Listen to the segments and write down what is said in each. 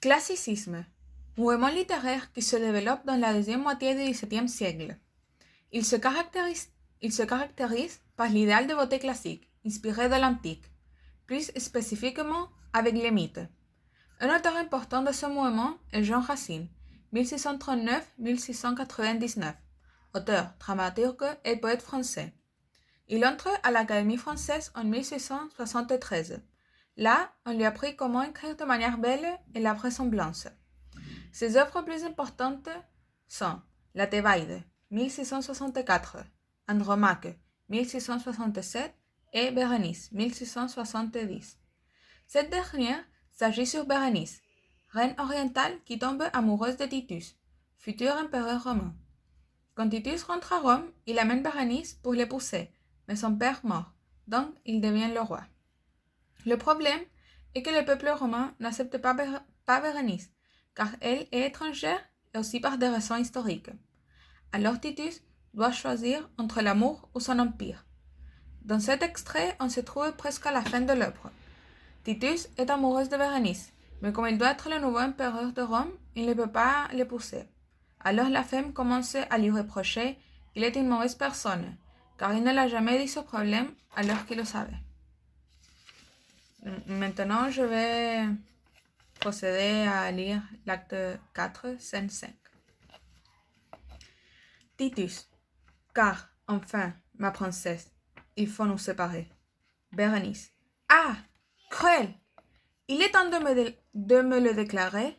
Classicisme, mouvement littéraire qui se développe dans la deuxième moitié du XVIIe siècle. Il se caractérise par l'idéal de beauté classique, inspiré de l'antique, plus spécifiquement avec les mythes. Un auteur important de ce mouvement est Jean Racine, 1639-1699, auteur, dramaturge et poète français. Il entre à l'Académie française en 1673. Là, on lui apprit comment écrire de manière belle et la vraisemblance. Ses œuvres plus importantes sont La Thébaïde, 1664, Andromaque, 1667 et Bérénice, 1670. Cette dernière s'agit sur Bérénice, reine orientale qui tombe amoureuse de Titus, futur empereur romain. Quand Titus rentre à Rome, il amène Bérénice pour l'épouser, mais son père meurt, donc il devient le roi. Le problème est que le peuple romain n'accepte pas Bérénice, car elle est étrangère et aussi par des raisons historiques. Alors Titus doit choisir entre l'amour ou son empire. Dans cet extrait, on se trouve presque à la fin de l'œuvre. Titus est amoureuse de Bérénice, mais comme il doit être le nouveau empereur de Rome, il ne peut pas l'épouser. Alors la femme commence à lui reprocher qu'il est une mauvaise personne, car il ne l'a jamais dit ce problème alors qu'il le savait. Maintenant, je vais procéder à lire l'acte 4, scène 5. Titus. Car, enfin, ma princesse, il faut nous séparer. Bérénice. Ah, cruel! Il est temps de me le déclarer.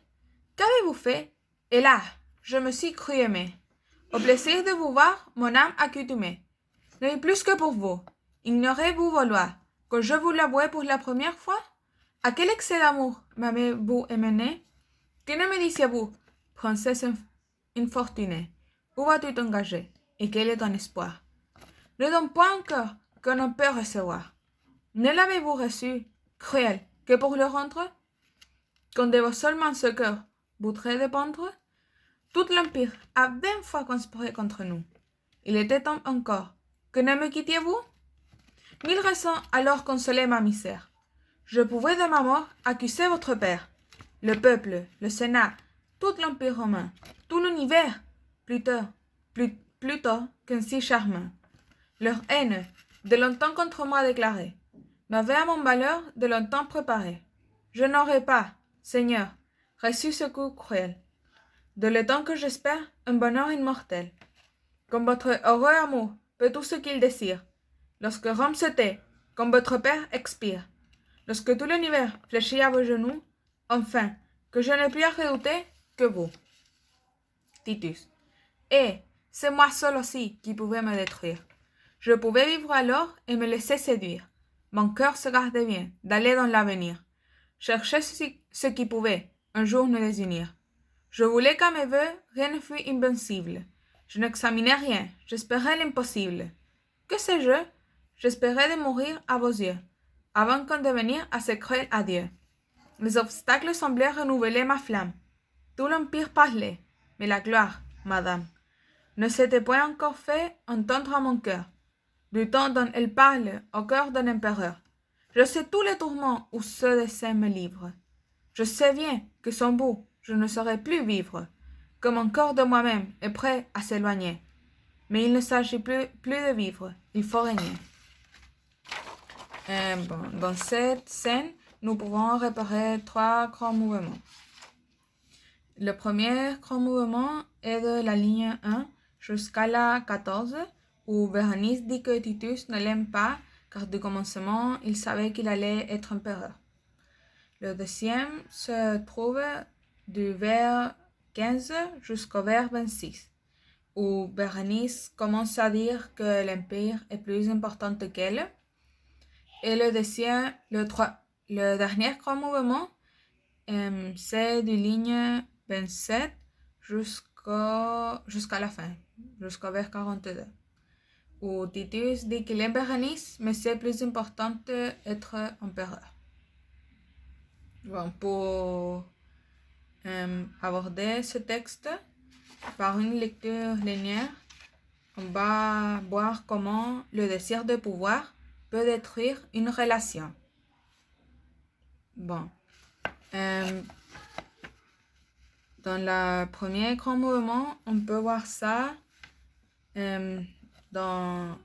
Qu'avez-vous fait? Et là, je me suis cru aimée. Au plaisir de vous voir, mon âme accoutumée. Ne plus que pour vous. Ignorez-vous vos lois, que je vous l'avoue pour la première fois? À quel excès d'amour m'avez-vous emmené? Que ne me disiez-vous, princesse infortunée? Où vas-tu t'engager? Et quel est ton espoir? Ne donne point un cœur qu'on ne peut recevoir. Ne l'avez-vous reçu, cruel, que pour le rendre? Quand de vos seulement ce cœur voudrait dépendre? Tout l'empire a 20 fois conspiré contre nous. Il était temps encore. Que ne me quittiez-vous? 1000 raisons alors consolaient ma misère. Je pouvais de ma mort accuser votre père, le peuple, le Sénat, tout l'empire romain, tout l'univers, plutôt qu'un si charmant. Leur haine, de longtemps contre moi déclarée, m'avait à mon malheur de longtemps préparé. Je n'aurais pas, Seigneur, reçu ce coup cruel. De le temps que j'espère un bonheur immortel. Comme votre heureux amour peut tout ce qu'il désire. Lorsque Rome se tait, comme votre père expire. Lorsque tout l'univers fléchit à vos genoux, enfin, que je n'ai plus à redouter que vous. Titus. Et c'est moi seul aussi qui pouvais me détruire. Je pouvais vivre alors et me laisser séduire. Mon cœur se gardait bien d'aller dans l'avenir. Chercher ce qui pouvait un jour nous désunir. Je voulais qu'à mes vœux rien ne fût invincible. Je n'examinais rien, j'espérais l'impossible. Que sais-je? J'espérais de mourir à vos yeux, avant qu'en devenir à ce cruel adieu. Les obstacles semblaient renouveler ma flamme. Tout l'empire parlait, mais la gloire, madame, ne s'était point encore fait entendre à mon cœur, du temps dont elle parle au cœur d'un empereur. Je sais tous les tourments où ce dessein me livre. Je sais bien que sans vous, je ne saurais plus vivre, que mon corps de moi-même est prêt à s'éloigner. Mais il ne s'agit plus de vivre, il faut régner. Dans cette scène, nous pouvons repérer 3 grands mouvements. Le premier grand mouvement est de la ligne 1 jusqu'à la 14, où Bérénice dit que Titus ne l'aime pas, car du commencement, il savait qu'il allait être empereur. Le deuxième se trouve du vers 15 jusqu'au vers 26, où Bérénice commence à dire que l'empire est plus important qu'elle. Et le dernier grand mouvement, c'est de ligne 27 jusqu'à la fin, jusqu'au vers 42, où Titus dit qu'il aime Bérénice, mais c'est plus important d'être empereur. Bon, pour aborder ce texte par une lecture linéaire, on va voir comment le désir de pouvoir peut détruire une relation. Bon, Dans le premier grand mouvement, on peut voir ça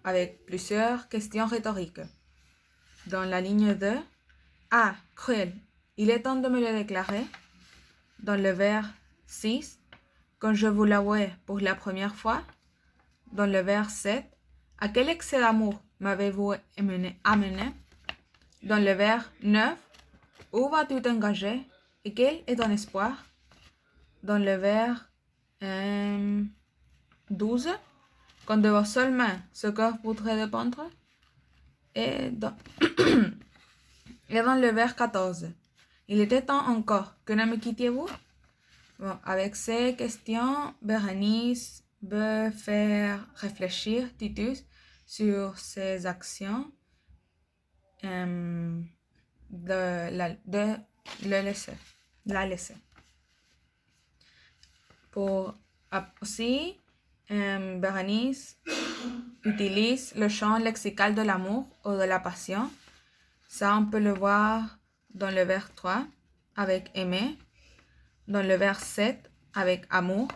avec plusieurs questions rhétoriques. Dans la ligne 2, ah, cruel, il est temps de me le déclarer. Dans le vers 6, quand je vous l'avouais pour la première fois. Dans le vers 7, à quel excès d'amour m'avez-vous amené? Dans le vers 9, où vas-tu t'engager et quel est ton espoir? Dans le vers 12, quand de vos seules mains ce corps voudrait dépendre. Et dans, et dans le vers 14, il était temps encore que ne me quittiez-vous? Bon, avec ces questions, Bérénice veut faire réfléchir Titus sur ses actions de la laisser. Pour aussi, Bérénice utilise le champ lexical de l'amour ou de la passion. Ça, on peut le voir dans le vers 3 avec aimer, dans le vers 7 avec amour,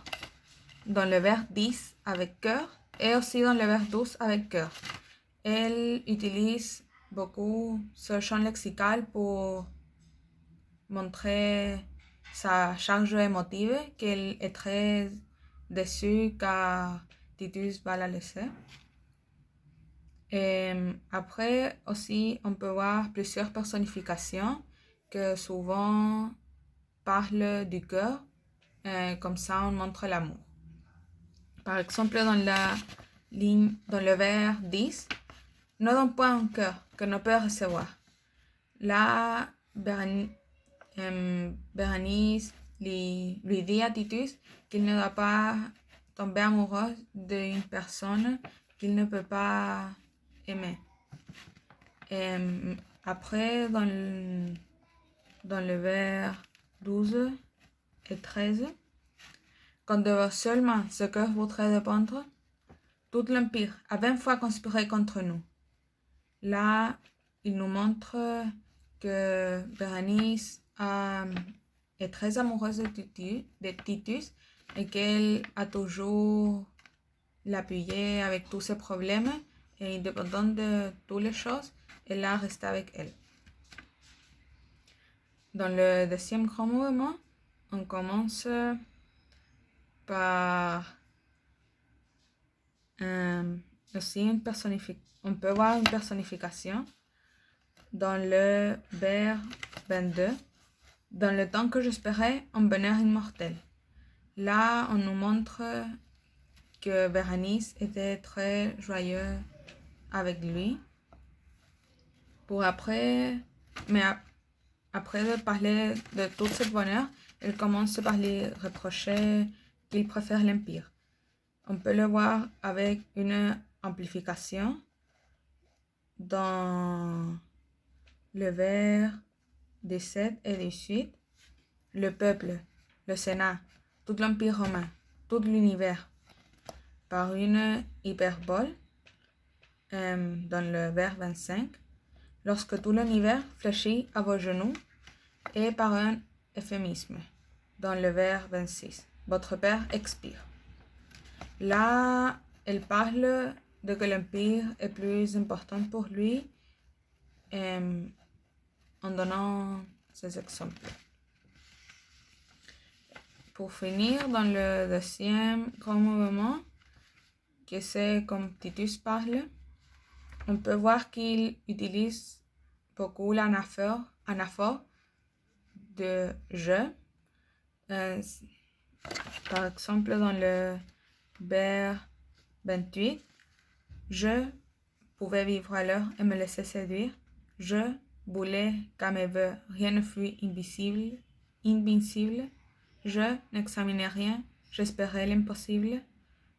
dans le vers 10 avec cœur et aussi dans le vers 12 avec cœur. Elle utilise beaucoup ce champ lexical pour montrer sa charge émotive, qu'elle est très déçue car Titus va la laisser. Et après aussi, on peut voir plusieurs personnifications que souvent parlent du cœur, comme ça on montre l'amour. Par exemple, dans le vers 10, ne donne point un cœur que ne peut recevoir. Là, Bérénice lui dit à Titus qu'il ne doit pas tomber amoureux d'une personne qu'il ne peut pas aimer. Après, dans le vers 12 et 13, quand de vos seules mains ce cœur voudrait dépendre, tout l'Empire a 20 fois conspiré contre nous. Là, il nous montre que Bérénice est très amoureuse de Titus et qu'elle a toujours l'appuyé avec tous ses problèmes et indépendant de toutes les choses, elle a resté avec elle. Dans le deuxième grand mouvement, on commence par aussi on peut voir une personnification dans le vers 22. Dans le temps que j'espérais un bonheur immortel. Là, on nous montre que Bérénice était très joyeux avec lui. Mais après de parler de tout ce bonheur, elle commence par lui reprocher qu'il préfère l'Empire. On peut le voir avec une amplification dans le vers 17 et 18. Le peuple, le Sénat, tout l'Empire romain, tout l'univers, par une hyperbole dans le vers 25, lorsque tout l'univers fléchit à vos genoux, et par un euphémisme dans le vers 26, votre père expire. Là, elle parle de que l'Empire est plus important pour lui en donnant ces exemples. Pour finir, dans le deuxième grand mouvement, que c'est comme Titus parle, on peut voir qu'il utilise beaucoup l'anaphore de je. Par exemple, dans le vers 28, je pouvais vivre alors et me laisser séduire. Je voulais qu'à mes voeux rien ne fût invincible. Je n'examinais rien, j'espérais l'impossible.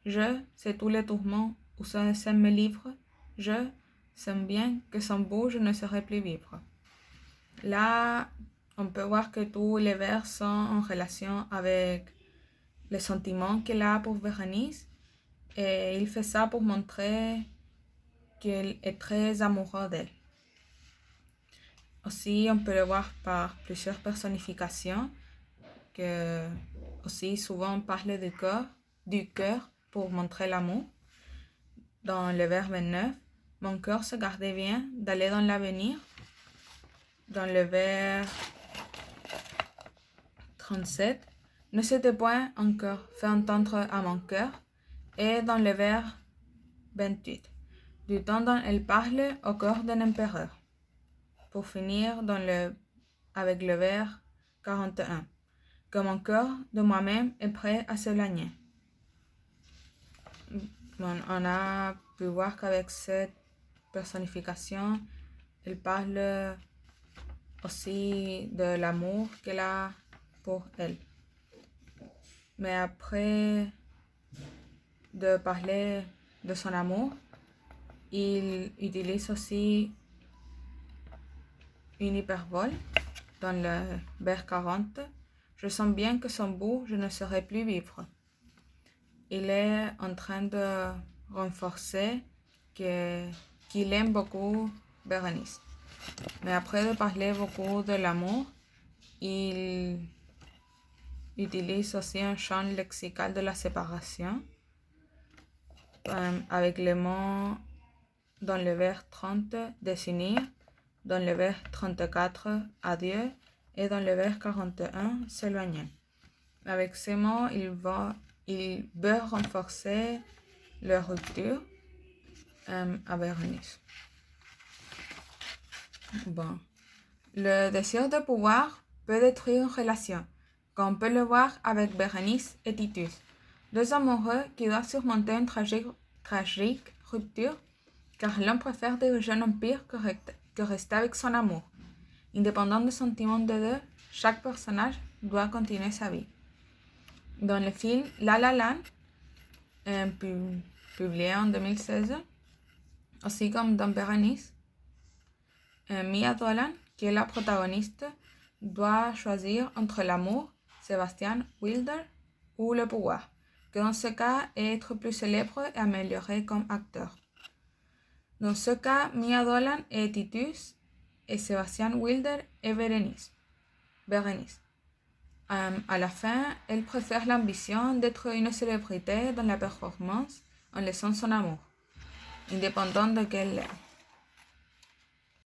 Je sais tous les tourments où ce sème me livre. Je sais bien que sans vous je ne saurais plus vivre. Là, on peut voir que tous les vers sont en relation avec les sentiments qu'elle a pour Bérénice. Et il fait ça pour montrer qu'il est très amoureux d'elle. Aussi, on peut le voir par plusieurs personnifications que aussi souvent parle du cœur pour montrer l'amour. Dans le vers 29, mon cœur se gardait bien d'aller dans l'avenir. Dans le vers 37, ne s'était point encore fait entendre à mon cœur. Et dans le vers 28, du temps dont elle parle au cœur d'un empereur. Pour finir avec le vers 41, que mon cœur de moi-même est prêt à s'éloigner. Bon, on a pu voir qu'avec cette personnification, elle parle aussi de l'amour qu'elle a pour elle. Mais après de parler de son amour, il utilise aussi une hyperbole dans le vers 40. Je sens bien que sans vous, je ne saurais plus vivre. Il est en train de renforcer qu'il aime beaucoup Bérénice. Mais après de parler beaucoup de l'amour, il utilise aussi un champ lexical de la séparation avec les mots dans le vers 30 désunir, dans le vers 34 adieu et dans le vers 41 s'éloigner. Avec ces mots, il veut renforcer leur rupture à Bérénice. Bon. Le désir de pouvoir peut détruire une relation, comme on peut le voir avec Bérénice et Titus, deux amoureux qui doivent surmonter une tragique rupture, car l'un préfère diriger un empire que rester avec son amour. Indépendant des sentiments des deux, chaque personnage doit continuer sa vie. Dans le film La La Land, publié en 2016, aussi comme dans Bérénice, Mia Dolan, qui est la protagoniste, doit choisir entre l'amour, Sébastien Wilder, ou le pouvoir, que dans ce cas est être plus célèbre et amélioré comme acteur. Dans ce cas, Mia Dolan est Titus et Sébastien Wilder est Bérénice. À la fin, elle préfère l'ambition d'être une célébrité dans la performance en laissant son amour, indépendant de qu'elle l'est.